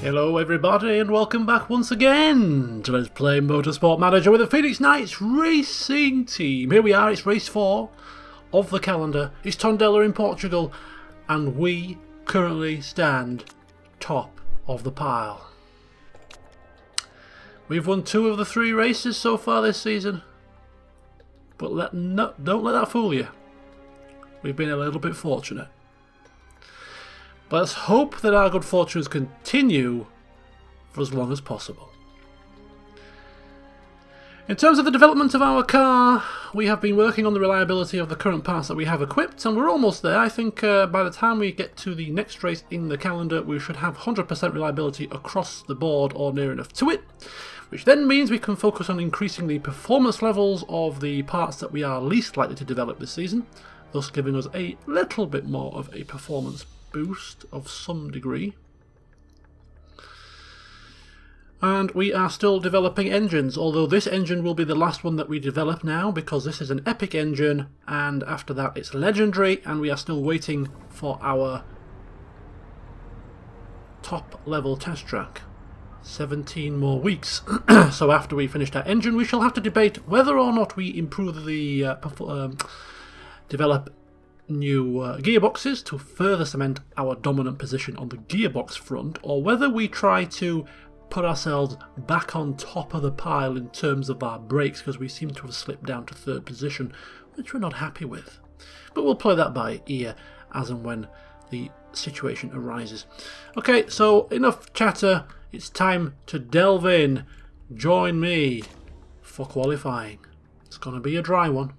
Hello everybody and welcome back once again to Let's Play Motorsport Manager with the Phoenix Knights Racing Team. Here we are, it's race 4 of the calendar. It's Tondela in Portugal and we currently stand top of the pile. We've won 2 of the 3 races so far this season, but don't let that fool you. We've been a little bit fortunate. But let's hope that our good fortunes continue for as long as possible. In terms of the development of our car, we have been working on the reliability of the current parts that we have equipped, and we're almost there. I think by the time we get to the next race in the calendar, we should have 100% reliability across the board or near enough to it, which then means we can focus on increasing the performance levels of the parts that we are least likely to develop this season, thus giving us a little bit more of a performance boost of some degree. And we are still developing engines, although this engine will be the last one that we develop now because this is an epic engine and after that it's legendary, and we are still waiting for our top level test track. 17 more weeks. So after we finish that engine we shall have to debate whether or not we improve the develop new gearboxes to further cement our dominant position on the gearbox front, or whether we try to put ourselves back on top of the pile in terms of our brakes, because we seem to have slipped down to 3rd position, which we're not happy with. But we'll play that by ear as and when the situation arises. Okay, so enough chatter, it's time to delve in. Join me for qualifying. It's going to be a dry one.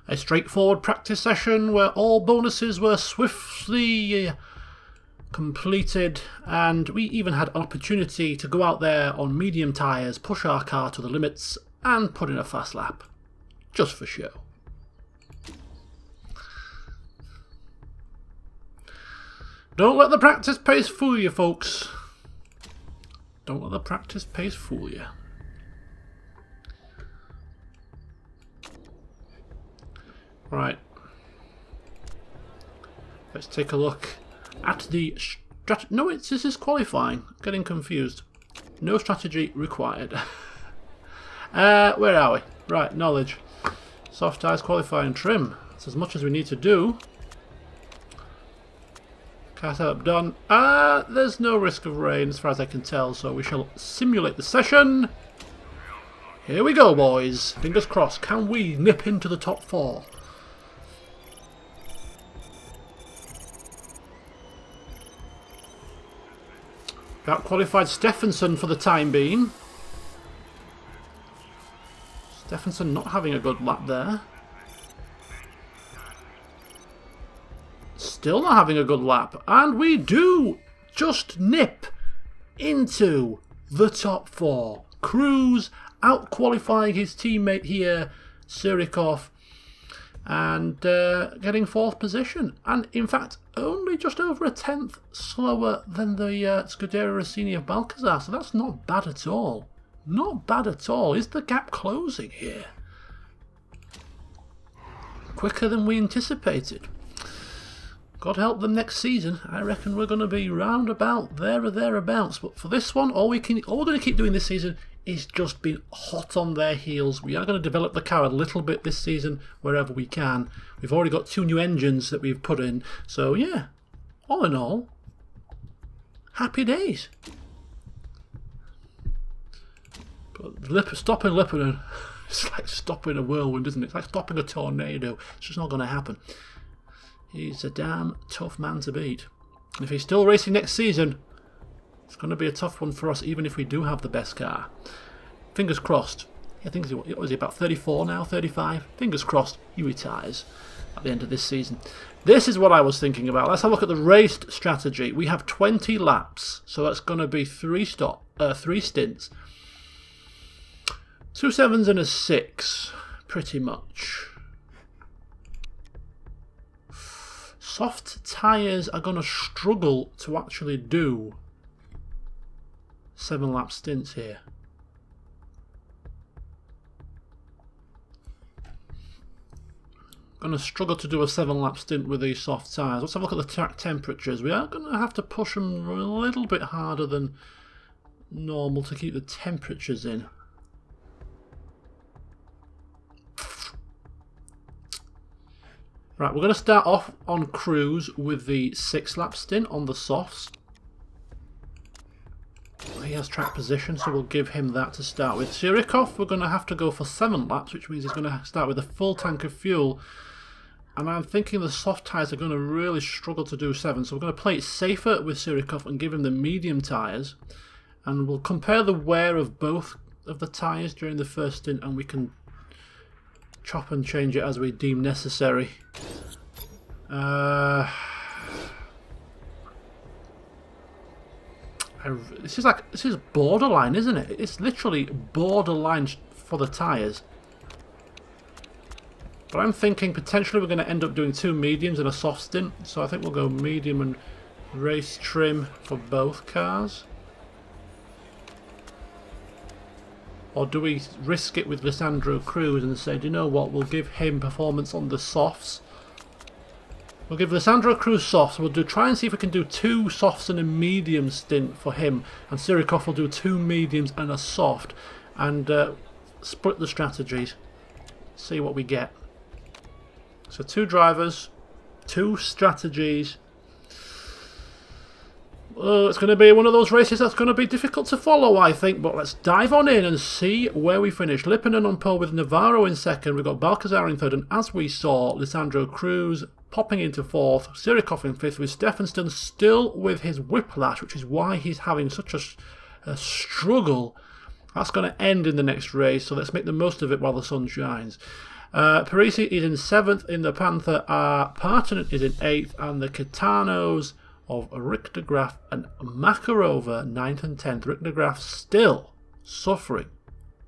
A straightforward practice session where all bonuses were swiftly completed, and we even had an opportunity to go out there on medium tyres, push our car to the limits and put in a fast lap, just for show. Don't let the practice pace fool you, folks. Don't let the practice pace fool you. Right, let's take a look at the no, this is qualifying. Getting confused. No strategy required. Where are we? Right, knowledge. Soft tyres, qualifying, trim. That's as much as we need to do. Car setup done. There's no risk of rain as far as I can tell, so we shall simulate the session. Here we go, boys. Fingers crossed. Can we nip into the top 4? Out-qualified Stephenson for the time being. Stephenson not having a good lap there. Still not having a good lap. And we do just nip into the top 4. Cruz out-qualifying his teammate here, Surikov, and getting 4th position, and in fact only just over a 10th slower than the Scuderia Rossini of Balcazar, so that's not bad at all. Not bad at all. Is the gap closing here? Quicker than we anticipated. God help them next season. I reckon we're going to be round about there or thereabouts, but for this one all we're going to keep doing this season is just being hot on their heels. We are going to develop the car a little bit this season wherever we can. We've already got 2 new engines that we've put in, so yeah, all in all, happy days. But stopping Lippinen, it's like stopping a whirlwind, isn't it? It's like stopping a tornado. It's just not going to happen. He's a damn tough man to beat. And if he's still racing next season, it's going to be a tough one for us, even if we do have the best car. Fingers crossed. I think he's about 34 now, 35. Fingers crossed he retires at the end of this season. This is what I was thinking about. Let's have a look at the raced strategy. We have 20 laps, so that's going to be 3 stints. 2 7s and a 6, pretty much. Soft tyres are going to struggle to actually do 7-lap stints here. going to struggle to do a 7-lap stint with these soft tyres. Let's have a look at the track temperatures. We are going to have to push them a little bit harder than normal to keep the temperatures in. Right, we're going to start off on cruise with the 6-lap stint on the softs. He has track position, so we'll give him that to start with. Sirikov, we're going to have to go for 7 laps, which means he's going to start with a full tank of fuel. And I'm thinking the soft tyres are going to really struggle to do 7, so we're going to play it safer with Sirikov and give him the medium tyres. And we'll compare the wear of both of the tyres during the first stint, and we can chop and change it as we deem necessary. This is borderline, isn't it? It's literally borderline for the tyres. But I'm thinking potentially we're going to end up doing 2 mediums and a soft stint. So I think we'll go medium and race trim for both cars. Or do we risk it with Lissandro Cruz and say, do you know what, we'll give him performance on the softs. We'll give Lissandro Cruz softs. We'll try and see if we can do 2 softs and a medium stint for him. And Sirikov will do 2 mediums and a soft. And split the strategies. See what we get. So 2 drivers, 2 strategies. It's going to be one of those races that's going to be difficult to follow, I think. But let's dive on in and see where we finish. Lipinen on pole with Navarro in second. We've got Balcazar in third. And as we saw, Lissandro Cruz popping into fourth. Sirikov in fifth, with Stephenson still with his whiplash, which is why he's having such a struggle. That's going to end in the next race. So let's make the most of it while the sun shines. Parisi is in 7th in the Panther. Partonen is in 8th. And the Kitanos of Rick de Graaf and Makarova 9th and 10th. Rick de Graaf still suffering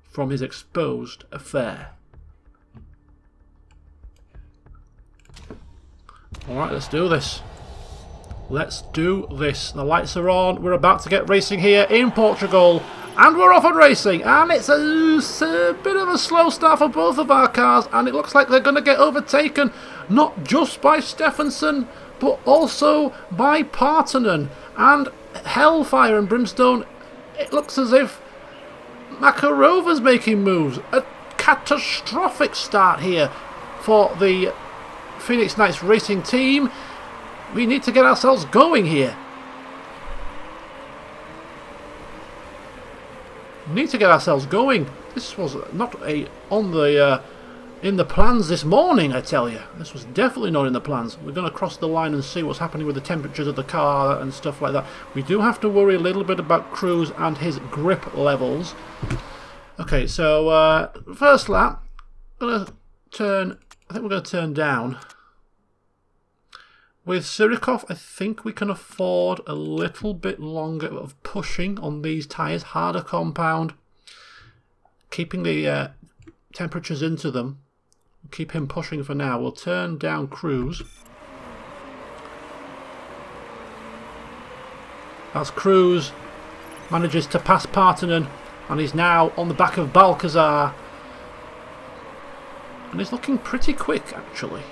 from his exposed affair. Alright, let's do this. Let's do this. The lights are on. We're about to get racing here in Portugal. And we're off and racing. And it's a bit of a slow start for both of our cars. And it looks like they're going to get overtaken. Not just by Stephenson, but also by Partonen. And Hellfire and Brimstone. It looks as if Makarova's making moves. A catastrophic start here for the Phoenix Knights racing team. We need to get ourselves going here. Need to get ourselves going. This was not in the plans this morning, I tell you. This was definitely not in the plans. We're going to cross the line and see what's happening with the temperatures of the car and stuff like that. We do have to worry a little bit about Cruz and his grip levels. Okay, so first lap, I think we're going to turn down. With Sirikov, I think we can afford a little bit longer of pushing on these tyres. Harder compound. Keeping the temperatures into them. We'll keep him pushing for now. We'll turn down Cruz. As Cruz manages to pass Partonen. And he's now on the back of Balcazar. And he's looking pretty quick, actually.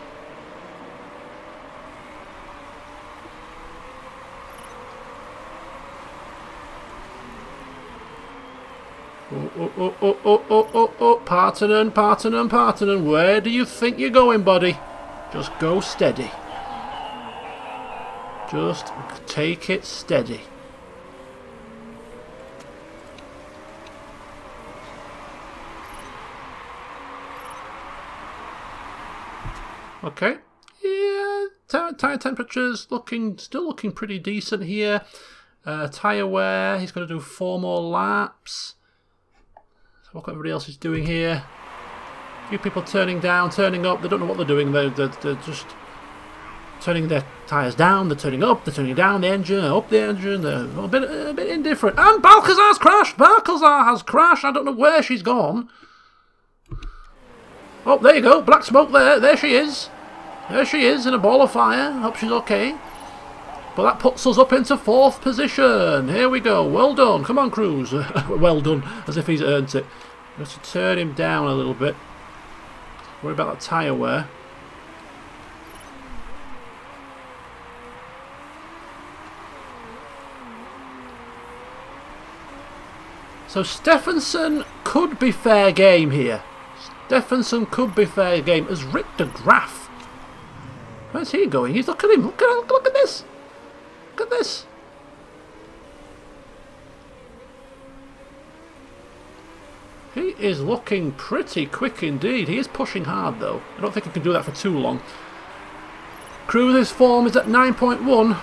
Oh, Partonen, where do you think you're going, buddy? Just go steady. Just take it steady. Okay. Yeah, tyre temperatures still looking pretty decent here. Tyre wear, he's going to do 4 more laps. Look what everybody else is doing here. A few people turning down, turning up. They don't know what they're doing. They're just turning their tyres down. They're turning up. They're turning down the engine. Up the engine. They're a bit indifferent. And Balcazar's crashed. Balcazar has crashed. I don't know where she's gone. Oh, there you go. Black smoke there. There she is. There she is in a ball of fire. Hope she's okay. But that puts us up into 4th position. Here we go. Well done. Come on, Cruz. Well done. As if he's earned it. Just to turn him down a little bit. Worry about that tyre wear. So Stephenson could be fair game here. Stephenson could be fair game as Rick de Graaf. Where's he going? He's look at him. Look at this. Look at this. He is looking pretty quick indeed. He is pushing hard though. I don't think he can do that for too long. Cruise's form is at 9.1.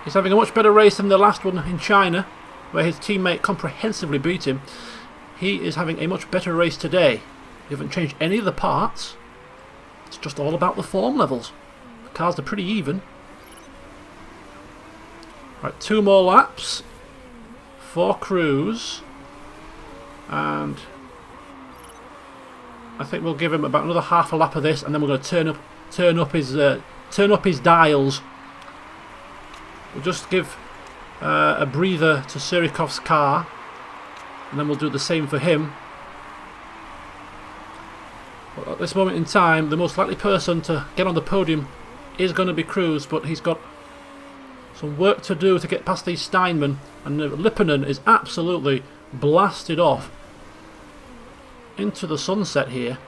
He's having a much better race than the last one in China, where his teammate comprehensively beat him. He is having a much better race today. He haven't changed any of the parts. It's just all about the form levels. The cars are pretty even. Right, 2 more laps for Cruise, and I think we'll give him about another half a lap of this, and then we're going to turn up his dials. We'll just give a breather to Surikov's car, and then we'll do the same for him. But at this moment in time, the most likely person to get on the podium is going to be Cruise, but he's got some work to do to get past these Steinman, and Lipponen is absolutely blasted off into the sunset here.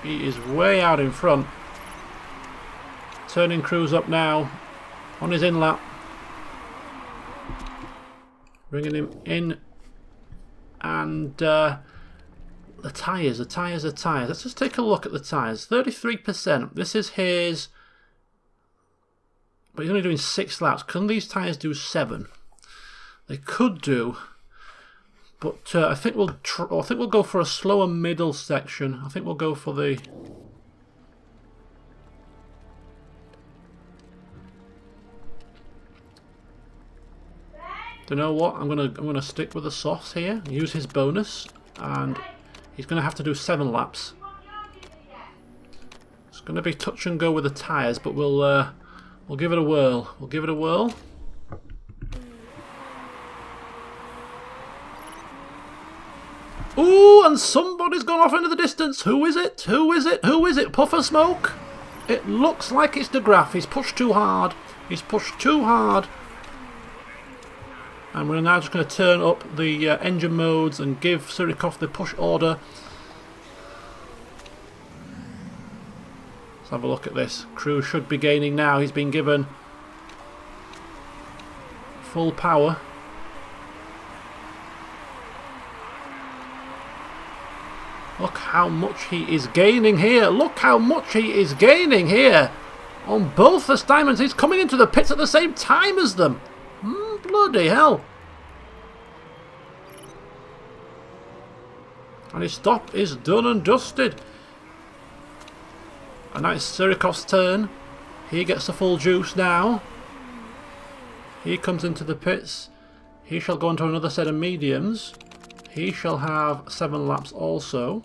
He is way out in front. Turning Cruise up now on his in lap. Bringing him in, and the tyres. Let's just take a look at the tyres. 33%. This is his, but he's only doing 6 laps. Can these tyres do 7? They could do, but I think we'll go for a slower middle section. I think we'll go for the. Do you know what? I'm gonna stick with the softs here. Use his bonus, and he's gonna have to do 7 laps. It's gonna be touch and go with the tyres, but we'll give it a whirl. We'll give it a whirl. Ooh, and somebody's gone off into the distance. Who is it? Who is it? Who is it? Puff of smoke? It looks like it's de Graaf. He's pushed too hard. He's pushed too hard. And we're now just going to turn up the engine modes and give Surikov the push order. Let's have a look at this. Cruise should be gaining now. He's been given full power. Look how much he is gaining here. Look how much he is gaining here. On both the Steinmans. He's coming into the pits at the same time as them. Bloody hell. And his stop is done and dusted. And now it's Surikov's turn. He gets the full juice now. He comes into the pits. He shall go into another set of mediums. He shall have 7 laps also.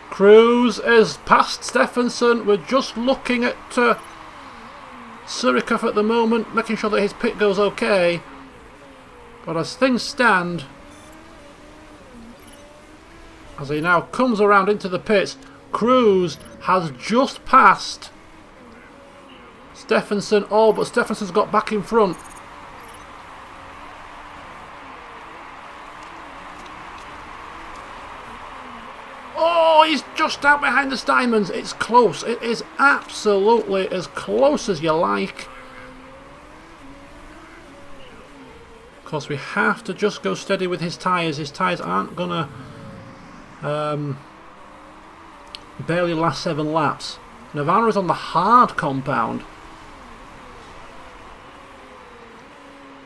Cruise is past Stephenson. We're just looking at Surikov at the moment, making sure that his pit goes okay. But as things stand, as he now comes around into the pits, Cruise has just passed Stephenson. Oh, but Stephenson's got back in front. Oh, he's just out behind the Steinmans. It's close. It is absolutely as close as you like. Of course, we have to just go steady with his tyres. His tyres aren't going to barely last 7 laps. Nirvana is on the hard compound.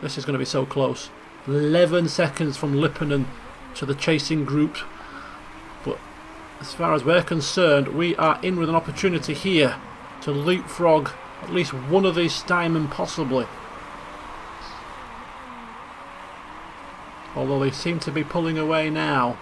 This is going to be so close. 11 seconds from Lipponen to the chasing group. But as far as we're concerned, we are in with an opportunity here to leapfrog at least one of these Steinman possibly. Although they seem to be pulling away now.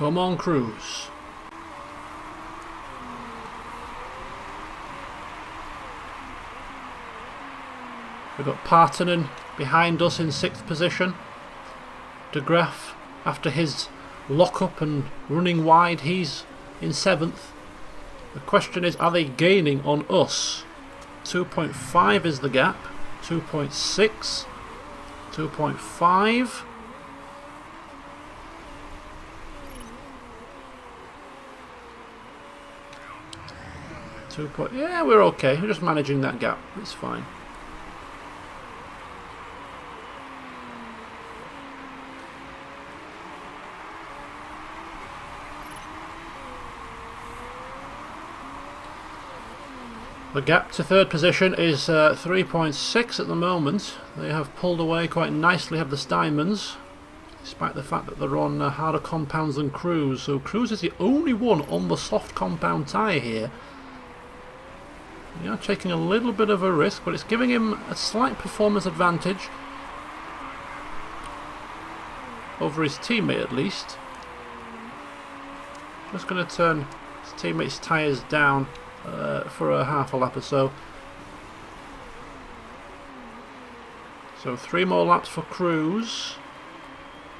Come on, Cruz. We've got Partanen behind us in 6th position. De Graaf, after his lock-up and running wide, he's in 7th. The question is, are they gaining on us? 2.5 is the gap. 2.6. 2.5. Yeah, we're okay. We're just managing that gap. It's fine. The gap to 3rd position is 3.6 at the moment. They have pulled away quite nicely, have the Steinmans, despite the fact that they're on harder compounds than Cruz. So Cruz is the only one on the soft compound tyre here. We are taking a little bit of a risk, but it's giving him a slight performance advantage over his teammate at least. Just going to turn his teammate's tyres down for a half a lap or so. So 3 more laps for Cruz.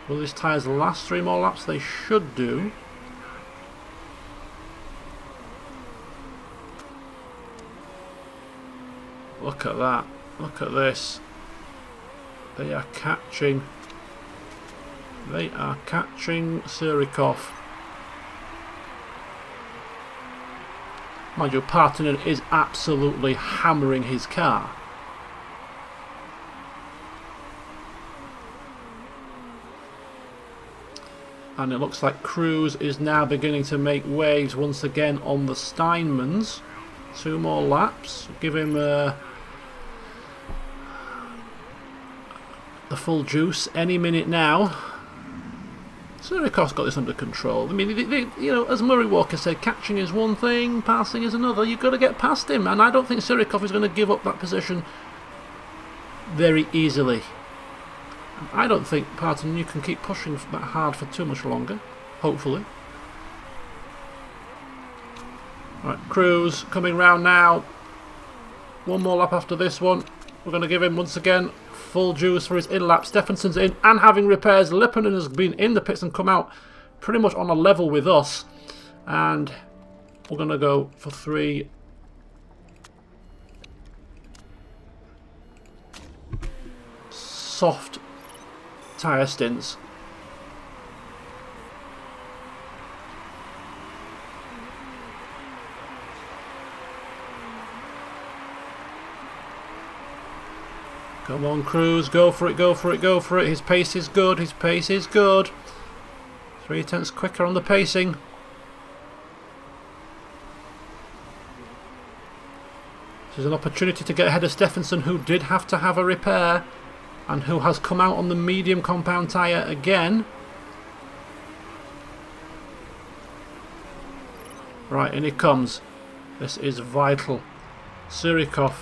Will his tyres last 3 more laps? They should do. Look at that. Look at this. They are catching. They are catching Surikov. Mind you, Partanen is absolutely hammering his car. And it looks like Cruz is now beginning to make waves once again on the Steinmans. 2 more laps. Give him the full juice any minute now. Surikov's got this under control. I mean, you know, as Murray Walker said, catching is one thing, passing is another. You've got to get past him, and I don't think Surikov is going to give up that position very easily. I don't think, Partanen, you can keep pushing that hard for too much longer, hopefully. Right, Cruz coming round now. 1 more lap after this one. We're going to give him, once again, full juice for his in-lap. Stephenson's in and having repairs. Lipponen has been in the pits and come out pretty much on a level with us. And we're going to go for 3 soft tyre stints. Come on, Cruz, go for it, go for it, go for it. His pace is good, his pace is good. 3/10 quicker on the pacing. This is an opportunity to get ahead of Stephenson, who did have to have a repair and who has come out on the medium compound tyre again. Right, in it comes. This is vital. Surikov.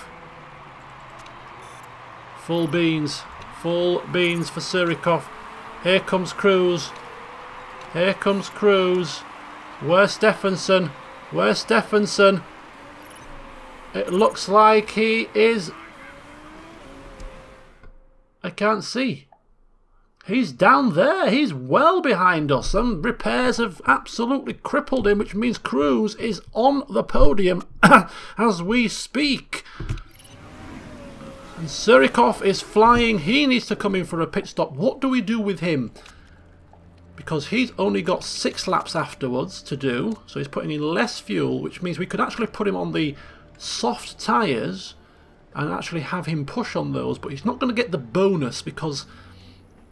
Full beans for Surikov. Here comes Cruz. Here comes Cruz. Where's Stephenson? Where's Stephenson? It looks like he is... I can't see. He's down there. He's well behind us. Some repairs have absolutely crippled him, which means Cruz is on the podium as we speak. And Surikov is flying. He needs to come in for a pit stop. What do we do with him? Because he's only got 6 laps afterwards to do. So he's putting in less fuel, which means we could actually put him on the soft tyres and actually have him push on those. But he's not going to get the bonus because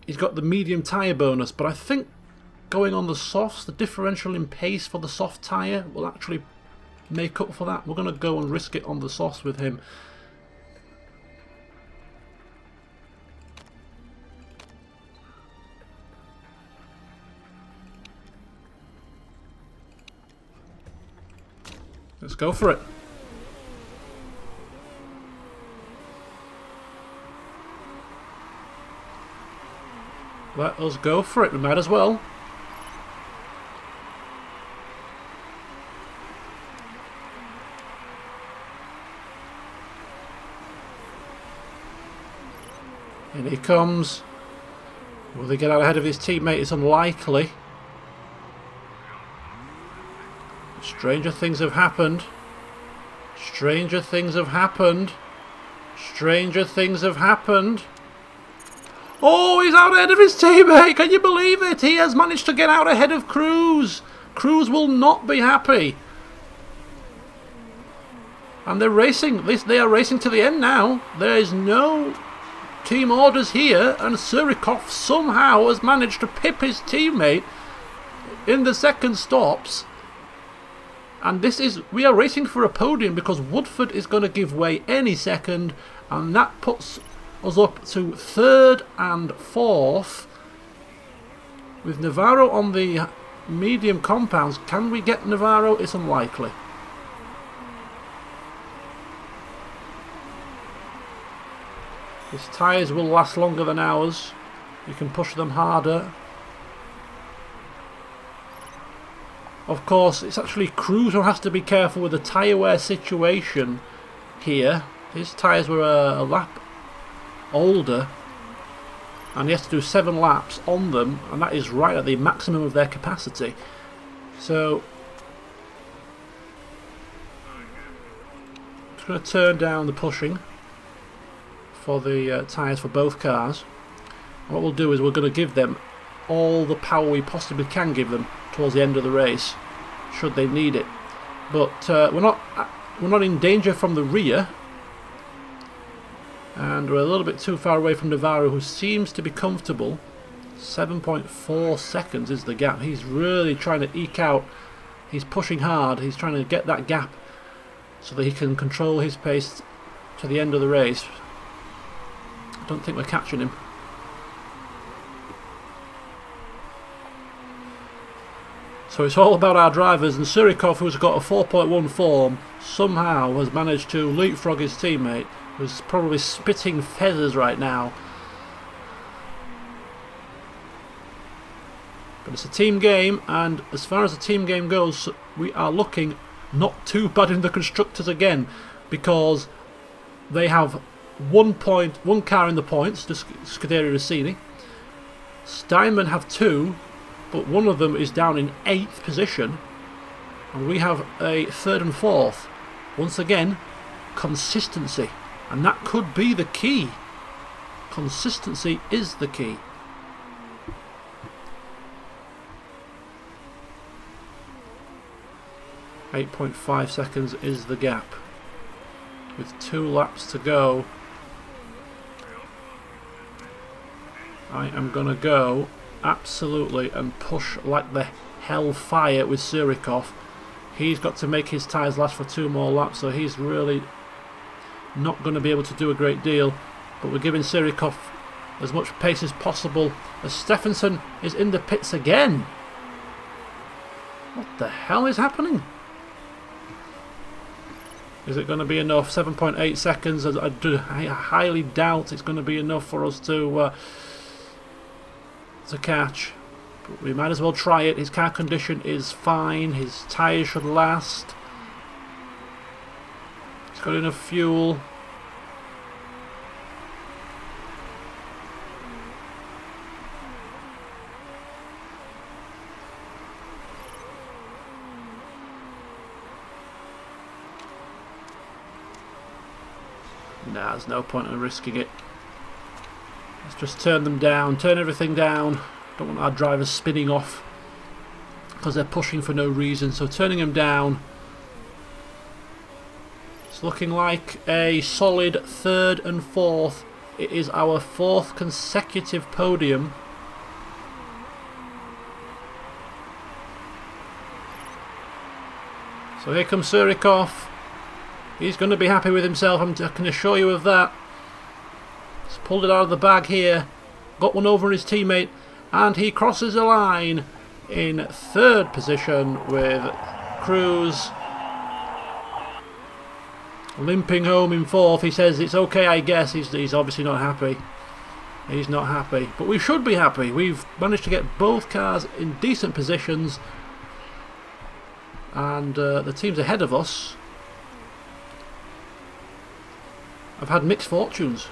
he's got the medium tyre bonus. But I think going on the softs, the differential in pace for the soft tyre will actually make up for that. We're going to go and risk it on the softs with him. Let's go for it. Let us go for it. We might as well. In he comes. Will they get out ahead of his teammate? It's unlikely. Stranger things have happened. Stranger things have happened. Stranger things have happened. Oh, he's out ahead of his teammate. Can you believe it? He has managed to get out ahead of Cruz. Cruz will not be happy. And they're racing. They are racing to the end now. There is no team orders here. And Surikov somehow has managed to pip his teammate in the second stops. And we are racing for a podium because Woodford is going to give way any second. And that puts us up to 3rd and 4th. With Navarro on the medium compounds. Can we get Navarro? It's unlikely. His tyres will last longer than ours. You can push them harder. Of course, it's actually Cruz who has to be careful with the tyre wear situation here. His tyres were a lap older, and he has to do 7 laps on them, and that is right at the maximum of their capacity. So, I'm just going to turn down the pushing for the tyres for both cars. And what we'll do is we're going to give them all the power we possibly can give them towards the end of the race, should they need it. But we're not in danger from the rear, and we're a little bit too far away from Navarro, who seems to be comfortable. 7.4 seconds is the gap. He's really trying to eke out. He's pushing hard. He's trying to get that gap so that he can control his pace to the end of the race. I don't think we're catching him. So it's all about our drivers, and Surikov, who's got a 4.1 form, somehow has managed to leapfrog his teammate, who's probably spitting feathers right now. But it's a team game, and as far as the team game goes, we are looking not too bad in the constructors again, because they have 1 car in the points, just Scuderia Rossini. Steinman have 2, but one of them is down in 8th position, and we have a 3rd and 4th. Once again, consistency, and that could be the key. Consistency is the key. .5 seconds is the gap. With 2 laps to go, I am going to go absolutely and push like the hellfire with Surikov. He's got to make his tyres last for 2 more laps, so he's really not going to be able to do a great deal. But we're giving Surikov as much pace as possible, as Stephenson is in the pits again. What the hell is happening? Is it going to be enough? 7.8 seconds. I highly doubt it's going to be enough for us to catch. But we might as well try it. His car condition is fine. His tyres should last. He's got enough fuel. Nah, there's no point in risking it. Let's just turn them down, turn everything down. Don't want our drivers spinning off because they're pushing for no reason, so turning them down. It's looking like a solid 3rd and 4th. It is our 4th consecutive podium. So here comes Surikov. He's going to be happy with himself, I can assure you of that. He's pulled it out of the bag here. Got one over his teammate. And he crosses the line in 3rd position with Cruz limping home in 4th. He says it's okay, I guess. He's obviously not happy. He's not happy. But we should be happy. We've managed to get both cars in decent positions. And the teams ahead of us have had mixed fortunes.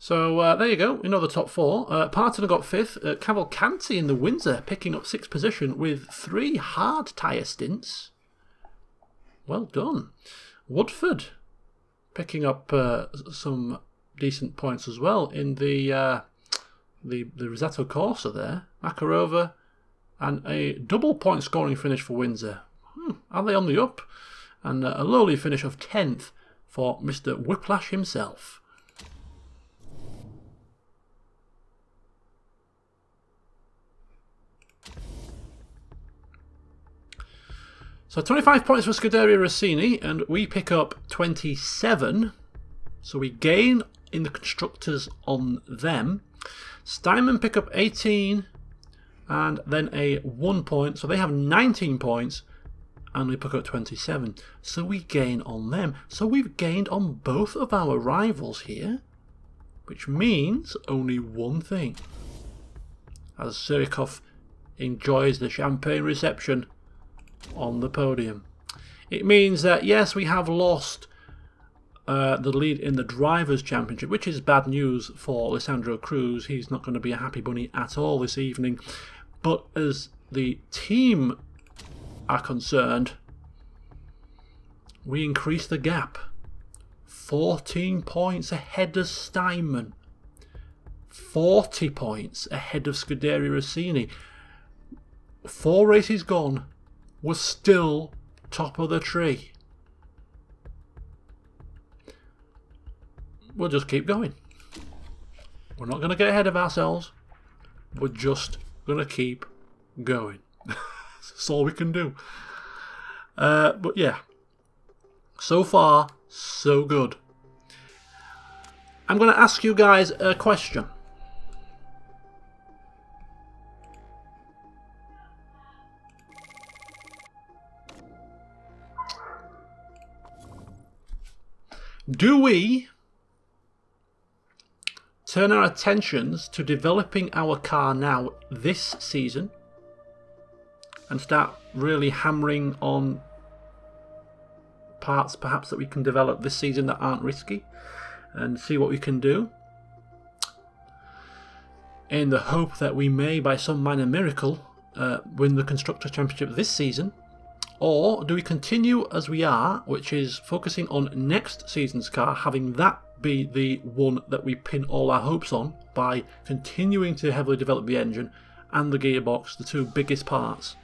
So there you go, we know the top 4. Parton got 5th. Cavalcanti in the Windsor picking up 6th position with 3 hard tyre stints. Well done. Woodford picking up some decent points as well in the Risotto Corsa there. Makarova and a double point scoring finish for Windsor. Are they on the up? And a lowly finish of 10th for Mr. Whiplash himself. So 25 points for Scuderia Rossini, and we pick up 27. So we gain in the constructors on them. Steinman pick up 18, and then a 1 point. So they have 19 points, and we pick up 27. So we gain on them. So we've gained on both of our rivals here, which means only one thing. As Surikov enjoys the champagne reception on the podium. It means that yes, we have lost the lead in the Drivers' Championship, which is bad news for Alessandro Cruz. He's not going to be a happy bunny at all this evening. But as the team are concerned, we increase the gap. 14 points ahead of Steinman. 40 points ahead of Scuderia Rossini. 4 races gone. We're still top of the tree. We'll just keep going. We're not going to get ahead of ourselves. We're just going to keep going. That's all we can do. But yeah, so far, so good. I'm going to ask you guys a question. Do we turn our attentions to developing our car now this season and start really hammering on parts perhaps that we can develop this season that aren't risky and see what we can do in the hope that we may, by some minor miracle, win the Constructors' Championship this season? Or do we continue as we are, which is focusing on next season's car, having that be the one that we pin all our hopes on by continuing to heavily develop the engine and the gearbox, the 2 biggest parts?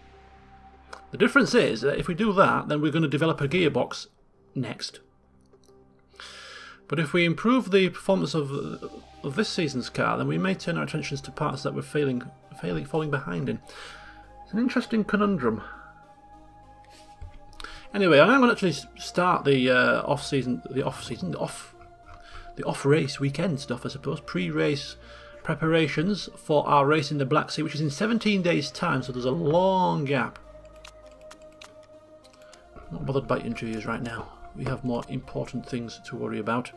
The difference is that if we do that, then we're going to develop a gearbox next. But if we improve the performance of this season's car, then we may turn our attentions to parts that we're falling behind in. It's an interesting conundrum. Anyway, I'm going to actually start the off-race weekend stuff, I suppose. Pre-race preparations for our race in the Black Sea, which is in 17 days' time, so there's a long gap. I'm not bothered about interviews right now. We have more important things to worry about,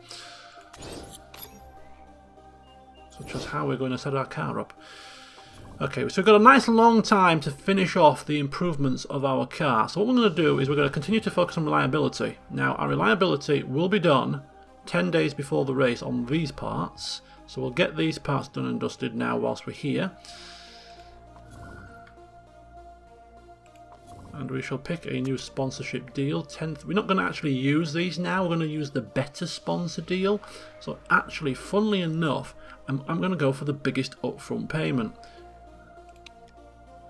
such as how we're going to set our car up. Okay, so we've got a nice long time to finish off the improvements of our car. So what we're going to do is we're going to continue to focus on reliability. Now, our reliability will be done 10 days before the race on these parts. So we'll get these parts done and dusted now whilst we're here. And we shall pick a new sponsorship deal. 10th. We're not going to actually use these now. We're going to use the better sponsor deal. So actually, funnily enough, I'm going to go for the biggest upfront payment,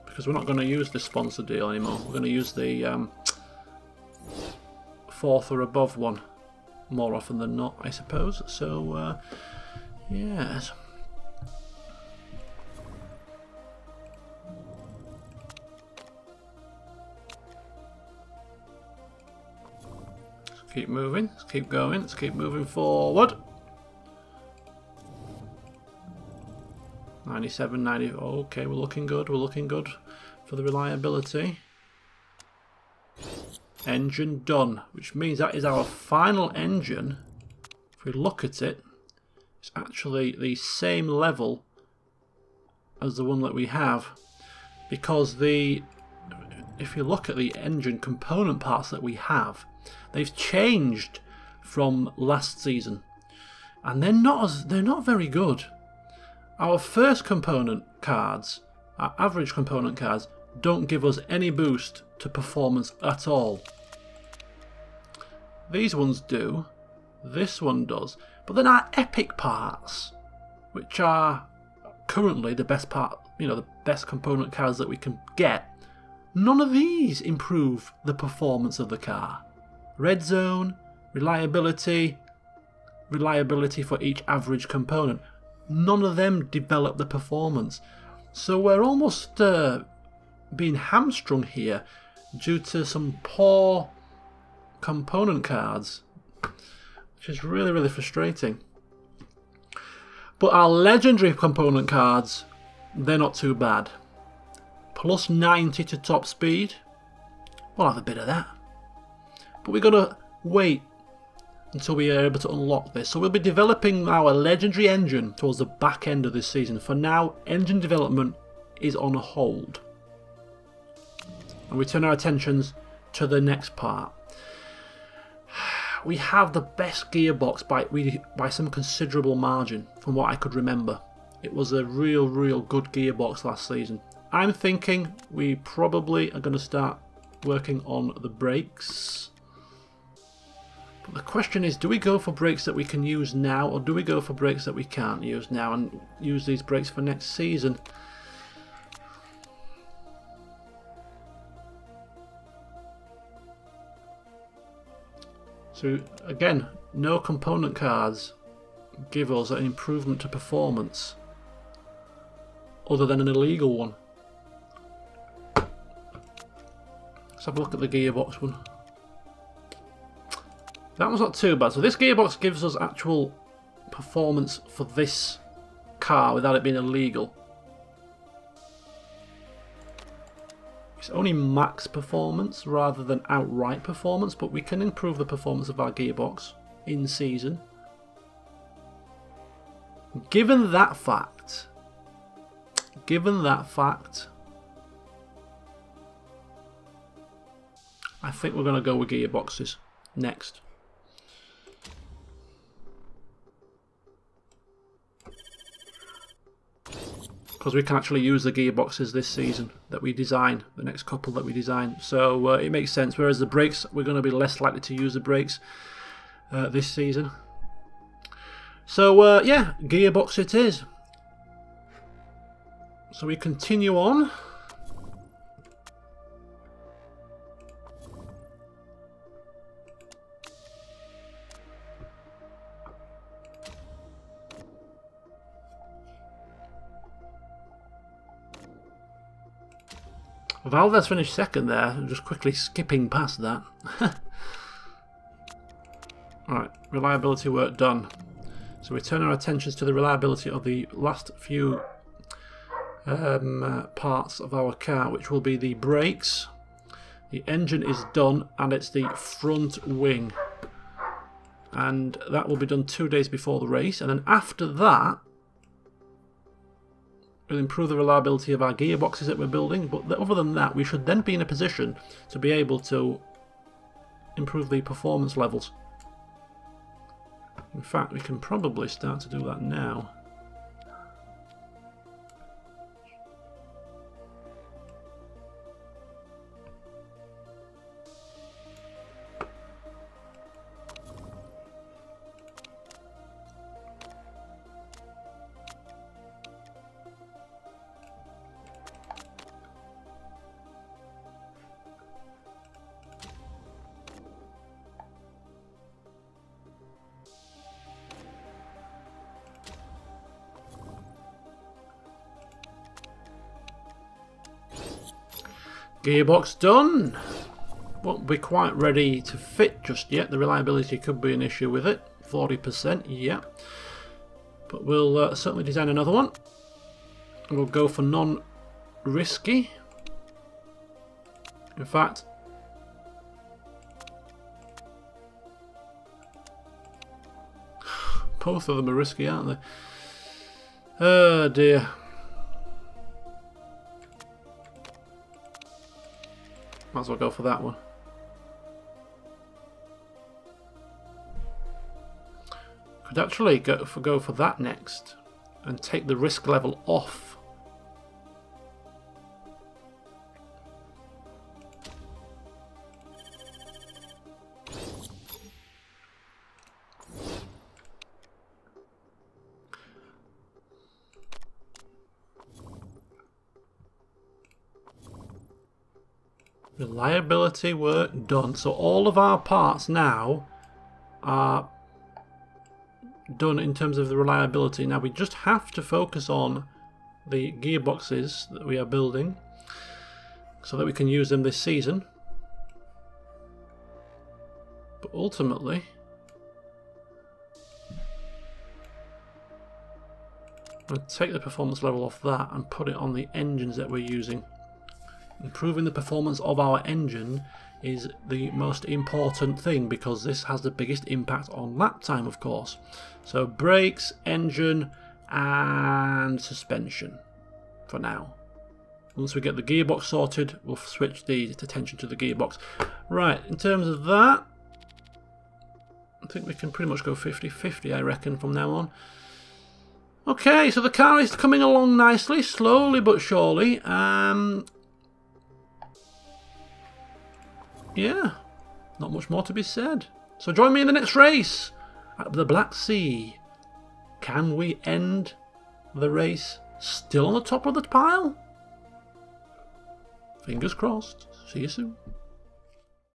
because we're not going to use the sponsor deal anymore. We're going to use the 4th or above one more often than not, I suppose. So, yes. Let's keep moving. Let's keep going. Let's keep moving forward. 97, 90. Okay, we're looking good. We're looking good for the reliability. Engine done, which means that is our final engine. If we look at it, it's actually the same level as the one that we have, because if you look at the engine component parts that we have, they've changed from last season. and they're not very good. Our first component cards, our average component cards, don't give us any boost to performance at all. These ones do. This one does. But then our epic parts, which are currently the best part, the best component cards that we can get, none of these improve the performance of the car. Red zone, reliability for each average component. None of them develop the performance. So we're almost being hamstrung here due to some poor component cards, which is really, really frustrating. But our legendary component cards, they're not too bad. Plus 90 to top speed. We'll have a bit of that. But we've got to wait until we are able to unlock this. So we'll be developing our legendary engine towards the back end of this season. For now, engine development is on hold. And we turn our attentions to the next part. We have the best gearbox by some considerable margin from what I could remember. It was a real good gearbox last season. I'm thinking we probably are going to start working on the brakes. But the question is, do we go for brakes that we can use now, or do we go for brakes that we can't use now and use these brakes for next season? So again, no component cards give us an improvement to performance other than an illegal one. Let's have a look at the gearbox one. That one's not too bad. So this gearbox gives us actual performance for this car without it being illegal. It's only max performance rather than outright performance, but we can improve the performance of our gearbox in season. Given that fact, I think we're going to go with gearboxes next. Because we can actually use the gearboxes this season that we design, the next couple that we design. So it makes sense. Whereas the brakes, we're going to be less likely to use the brakes this season. So yeah, gearbox it is. So we continue on. Valdez finished second there, just quickly skipping past that. Alright, reliability work done. So we turn our attentions to the reliability of the last few parts of our car, which will be the brakes. The engine is done, and it's the front wing. And that will be done 2 days before the race, and then after that will improve the reliability of our gearboxes that we're building, but other than that we should then be in a position to be able to improve the performance levels. In fact, we can probably start to do that now. Gearbox done. Won't be quite ready to fit just yet. The reliability could be an issue with it. 40%, yeah. But we'll certainly design another one. We'll go for non-risky. In fact, both of them are risky, aren't they? Oh dear. Might as well go for that one. Could actually go for that next and take the risk level off. Reliability work done. So all of our parts now are done in terms of the reliability. Now we just have to focus on the gearboxes that we are building so that we can use them this season. But ultimately, I'm going to take the performance level off that and put it on the engines that we're using. Improving the performance of our engine is the most important thing because this has the biggest impact on lap time, of course. So brakes, engine and suspension for now. Once we get the gearbox sorted, we'll switch the attention to the gearbox. Right, in terms of that, I think we can pretty much go 50-50, I reckon, from now on. Okay, so the car is coming along nicely, slowly but surely. Yeah, not much more to be said. So join me in the next race at the Black Sea. Can we end the race still on the top of the pile? Fingers crossed. See you soon.